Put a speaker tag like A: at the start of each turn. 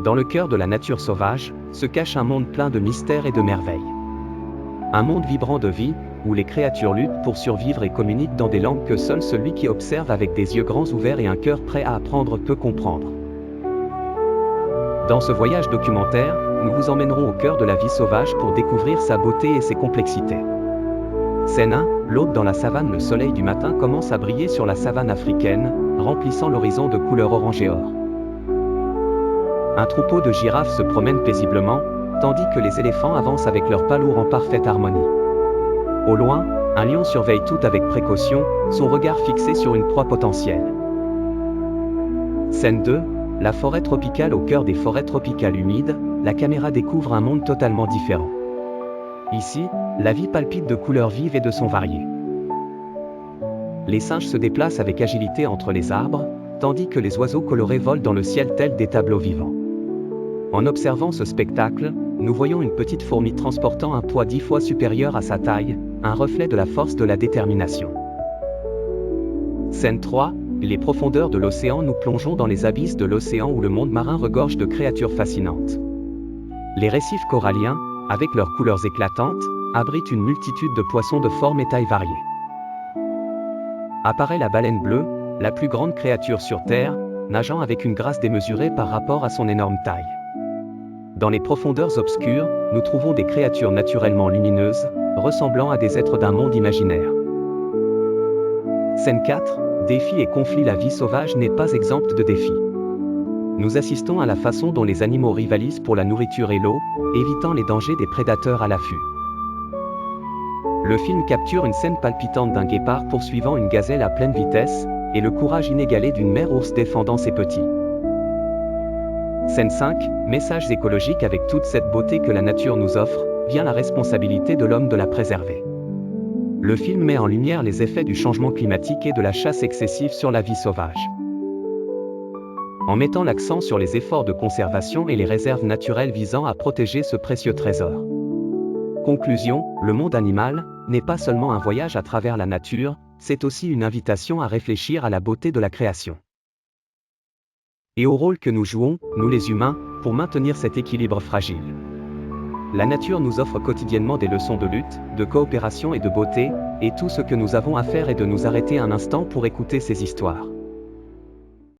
A: Dans le cœur de la nature sauvage, se cache un monde plein de mystères et de merveilles. Un monde vibrant de vie, où les créatures luttent pour survivre et communiquent dans des langues que seul celui qui observe avec des yeux grands ouverts et un cœur prêt à apprendre peut comprendre. Dans ce voyage documentaire, nous vous emmènerons au cœur de la vie sauvage pour découvrir sa beauté et ses complexités. Scène 1, l'aube dans la savane. Le soleil du matin commence à briller sur la savane africaine, remplissant l'horizon de couleurs orange et or. Un troupeau de girafes se promène paisiblement, tandis que les éléphants avancent avec leurs pas lourds en parfaite harmonie. Au loin, un lion surveille tout avec précaution, son regard fixé sur une proie potentielle. Scène 2, la forêt tropicale. Au cœur des forêts tropicales humides, la caméra découvre un monde totalement différent. Ici, la vie palpite de couleurs vives et de sons variés. Les singes se déplacent avec agilité entre les arbres, tandis que les oiseaux colorés volent dans le ciel tels des tableaux vivants. En observant ce spectacle, nous voyons une petite fourmi transportant un poids 10 fois supérieur à sa taille, un reflet de la force de la détermination. Scène 3, les profondeurs de l'océan. Nous plongeons dans les abysses de l'océan où le monde marin regorge de créatures fascinantes. Les récifs coralliens, avec leurs couleurs éclatantes, abritent une multitude de poissons de formes et tailles variées. Apparaît la baleine bleue, la plus grande créature sur Terre, nageant avec une grâce démesurée par rapport à son énorme taille. Dans les profondeurs obscures, nous trouvons des créatures naturellement lumineuses, ressemblant à des êtres d'un monde imaginaire. Scène 4, défis et conflits. La vie sauvage n'est pas exempte de défis. Nous assistons à la façon dont les animaux rivalisent pour la nourriture et l'eau, évitant les dangers des prédateurs à l'affût. Le film capture une scène palpitante d'un guépard poursuivant une gazelle à pleine vitesse, et le courage inégalé d'une mère ours défendant ses petits. Scène 5, messages écologiques. Avec toute cette beauté que la nature nous offre, vient la responsabilité de l'homme de la préserver. Le film met en lumière les effets du changement climatique et de la chasse excessive sur la vie sauvage. En mettant l'accent sur les efforts de conservation et les réserves naturelles visant à protéger ce précieux trésor. Conclusion, le monde animal n'est pas seulement un voyage à travers la nature, c'est aussi une invitation à réfléchir à la beauté de la création. Et au rôle que nous jouons, nous les humains, pour maintenir cet équilibre fragile. La nature nous offre quotidiennement des leçons de lutte, de coopération et de beauté, et tout ce que nous avons à faire est de nous arrêter un instant pour écouter ces histoires.